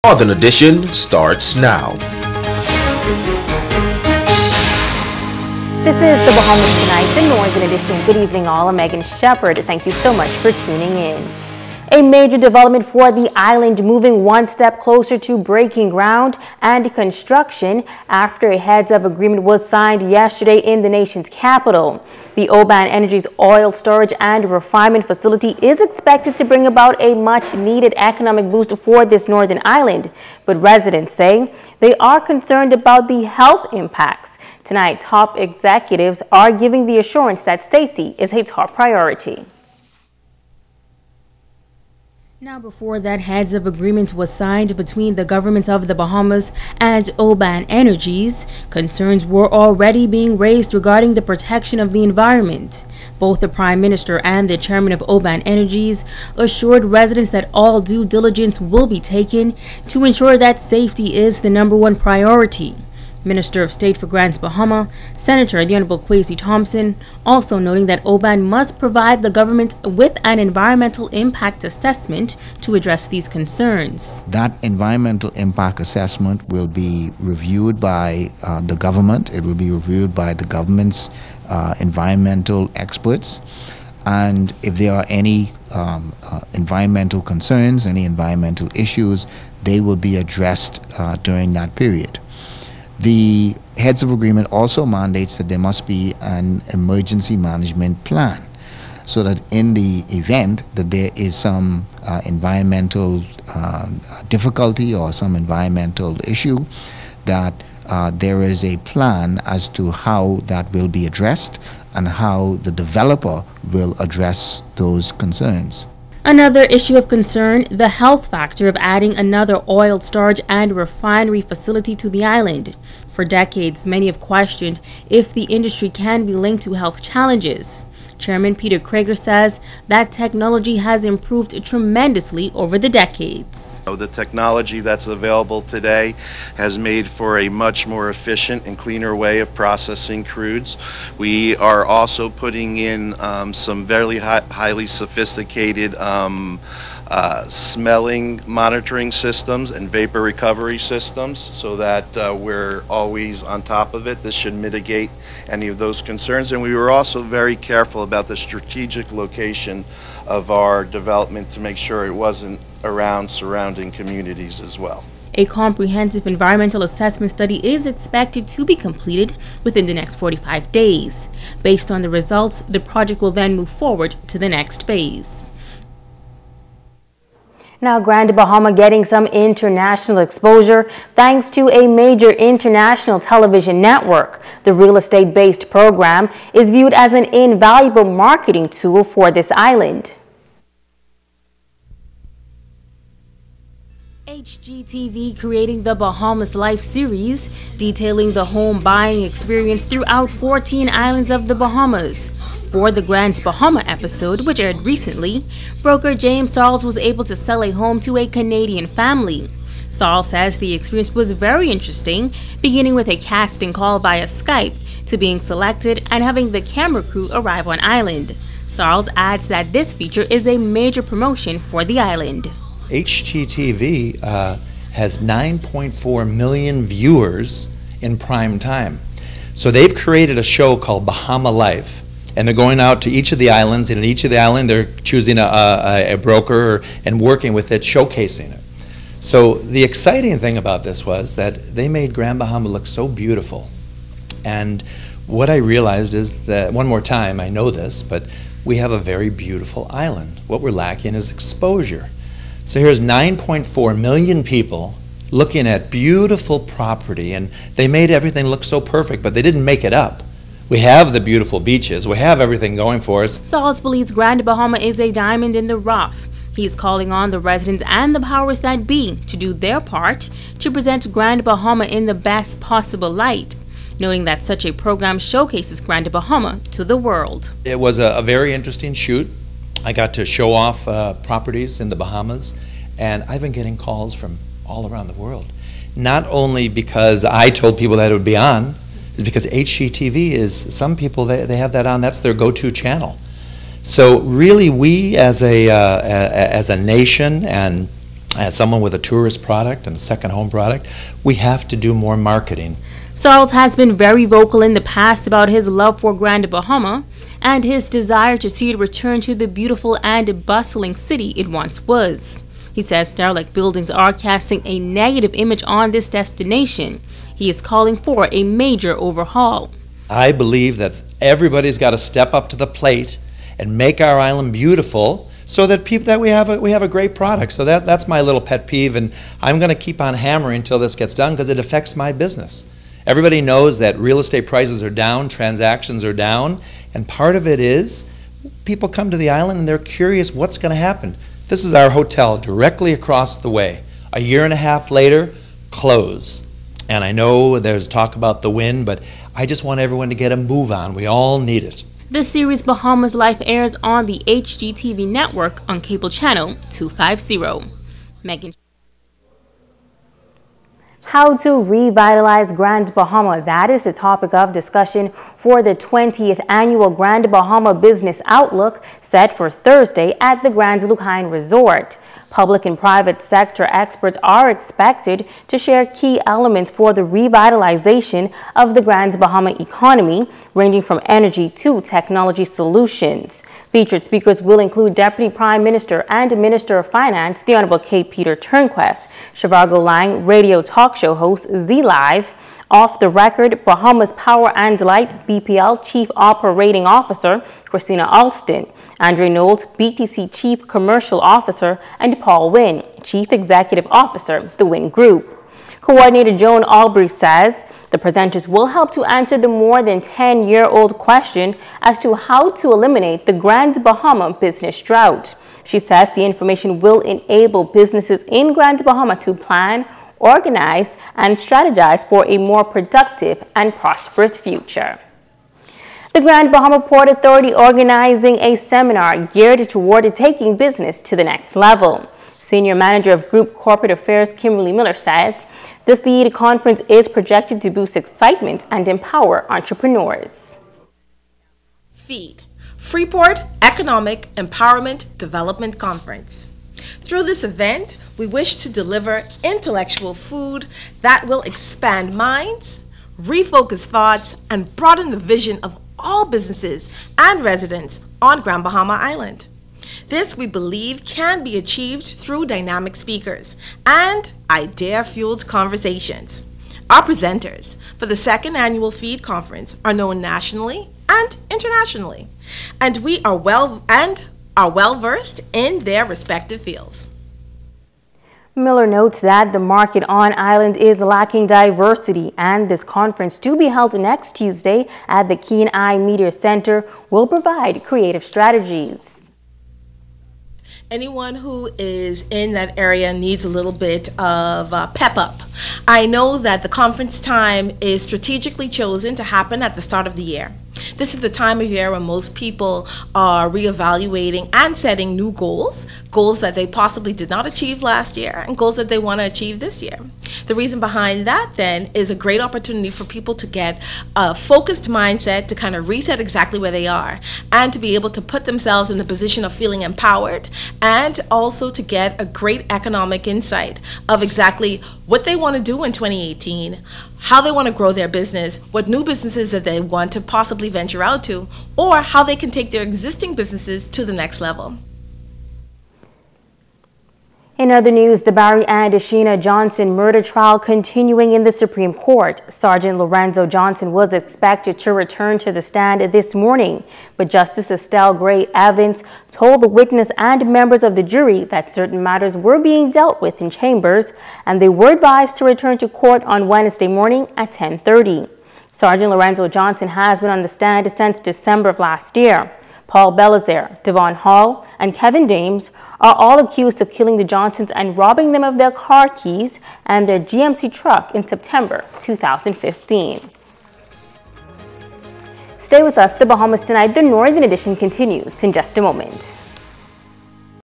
Northern Edition starts now. This is the Bahamas Tonight, the Northern Edition. Good evening all, I'm Megan Shepard. Thank you so much for tuning in. A major development for the island, moving one step closer to breaking ground and construction after a heads-up agreement was signed yesterday in the nation's capital. The Oban Energy's oil storage and refinement facility is expected to bring about a much-needed economic boost for this northern island, but residents say they are concerned about the health impacts. Tonight, top executives are giving the assurance that safety is a top priority. Now, before that heads-up agreement was signed between the government of the Bahamas and Oban Energies, concerns were already being raised regarding the protection of the environment. Both the Prime Minister and the Chairman of Oban Energies assured residents that all due diligence will be taken to ensure that safety is the #1 priority. Minister of State for Grants Bahama, Senator the Honorable Kwesi Thompson, also noting that Oban must provide the government with an environmental impact assessment to address these concerns. That environmental impact assessment will be reviewed by the government. It will be reviewed by the government's environmental experts. And if there are any environmental concerns, any environmental issues, they will be addressed during that period. The heads of agreement also mandates that there must be an emergency management plan so that in the event that there is some environmental difficulty or some environmental issue, that there is a plan as to how that will be addressed and how the developer will address those concerns. Another issue of concern, the health factor of adding another oil storage and refinery facility to the island. For decades, many have questioned if the industry can be linked to health challenges. Chairman Peter Krager says that technology has improved tremendously over the decades. The technology that's available today has made for a much more efficient and cleaner way of processing crudes. We are also putting in some very highly sophisticated smelling monitoring systems and vapor recovery systems so that we're always on top of it. This should mitigate any of those concerns. And we were also very careful about the strategic location of our development to make sure it wasn't around surrounding communities as well. A comprehensive environmental assessment study is expected to be completed within the next 45 days. Based on the results, the project will then move forward to the next phase. Now, Grand Bahama getting some international exposure thanks to a major international television network. The real estate-based program is viewed as an invaluable marketing tool for this island. HGTV creating the Bahamas Life series, detailing the home buying experience throughout 14 islands of the Bahamas. For the Grand Bahama episode, which aired recently, broker James Sarles was able to sell a home to a Canadian family. Sarles says the experience was very interesting, beginning with a casting call via Skype to being selected and having the camera crew arrive on island. Sarles adds that this feature is a major promotion for the island. HGTV has 9.4 million viewers in prime time. So they've created a show called Bahama Life. And they're going out to each of the islands, and in each of the islands they're choosing a broker and working with it, showcasing it. So the exciting thing about this was that they made Grand Bahama look so beautiful. And what I realized is that, one more time, I know this, but we have a very beautiful island. What we're lacking is exposure. So here's 9.4 million people looking at beautiful property, and they made everything look so perfect, but they didn't make it up. We have the beautiful beaches. We have everything going for us. Sarles believes Grand Bahama is a diamond in the rough. He is calling on the residents and the powers that be to do their part to present Grand Bahama in the best possible light, noting that such a program showcases Grand Bahama to the world. It was a very interesting shoot. I got to show off properties in the Bahamas, and I've been getting calls from all around the world. Not only because I told people that it would be on, is because HGTV is, some people, they have that on, that's their go-to channel. So really we as a nation and as someone with a tourist product and a second home product, we have to do more marketing. Sarles has been very vocal in the past about his love for Grand Bahama and his desire to see it return to the beautiful and bustling city it once was. He says derelict buildings are casting a negative image on this destination. He is calling for a major overhaul. I believe that everybody's got to step up to the plate and make our island beautiful so that we have a great product. So that's my little pet peeve, and I'm going to keep on hammering until this gets done because it affects my business. Everybody knows that real estate prices are down, transactions are down, and part of it is people come to the island and they're curious what's going to happen. This is our hotel directly across the way. A year and a half later, closed. And I know there's talk about the wind, but I just want everyone to get a move on. We all need it. The series Bahamas Life airs on the HGTV network on cable channel 250. Megan. How to revitalize Grand Bahama. That is the topic of discussion for the 20th annual Grand Bahama Business Outlook set for Thursday at the Grand Lucaine Resort. Public and private sector experts are expected to share key elements for the revitalization of the Grand Bahama economy, ranging from energy to technology solutions. Featured speakers will include Deputy Prime Minister and Minister of Finance, the Honorable K. Peter Turnquest, Chivago Lang radio talk show host Z Live, Off the Record, Bahamas Power and Light BPL Chief Operating Officer Christina Alston, Andre Knowles, BTC Chief Commercial Officer, and Paul Wynn, Chief Executive Officer, the Wynn Group. Coordinator Joan Albury says the presenters will help to answer the more than 10-year-old question as to how to eliminate the Grand Bahama business drought. She says the information will enable businesses in Grand Bahama to plan, organize, and strategize for a more productive and prosperous future. The Grand Bahama Port Authority organizing a seminar geared toward taking business to the next level. Senior Manager of Group Corporate Affairs Kimberly Miller says the FEED conference is projected to boost excitement and empower entrepreneurs. FEED, Freeport Economic Empowerment Development Conference. Through this event, we wish to deliver intellectual food that will expand minds, refocus thoughts, and broaden the vision of all businesses and residents on Grand Bahama Island. This, we believe, can be achieved through dynamic speakers and idea-fueled conversations. Our presenters for the second annual FEED conference are known nationally and internationally, and we are well-versed in their respective fields. Miller notes that the market on island is lacking diversity, and this conference, to be held next Tuesday at the Keen Eye Media Center, will provide creative strategies. Anyone who is in that area needs a little bit of pep up. I know that the conference time is strategically chosen to happen at the start of the year. This is the time of year when most people are reevaluating and setting new goals that they possibly did not achieve last year and goals that they want to achieve this year. The reason behind that then is a great opportunity for people to get a focused mindset to kind of reset exactly where they are and to be able to put themselves in a position of feeling empowered, and also to get a great economic insight of exactly what they want to do in 2018, how they want to grow their business, what new businesses that they want to possibly venture out to, or how they can take their existing businesses to the next level. In other news, the Barry and Sheena Johnson murder trial continuing in the Supreme Court. Sergeant Lorenzo Johnson was expected to return to the stand this morning, but Justice Estelle Gray Evans told the witness and members of the jury that certain matters were being dealt with in chambers, and they were advised to return to court on Wednesday morning at 10:30. Sergeant Lorenzo Johnson has been on the stand since December of last year. Paul Belizaire, Devon Hall, and Kevin Dames are all accused of killing the Johnsons and robbing them of their car keys and their GMC truck in September 2015. Stay with us. The Bahamas Tonight, the Northern Edition continues in just a moment.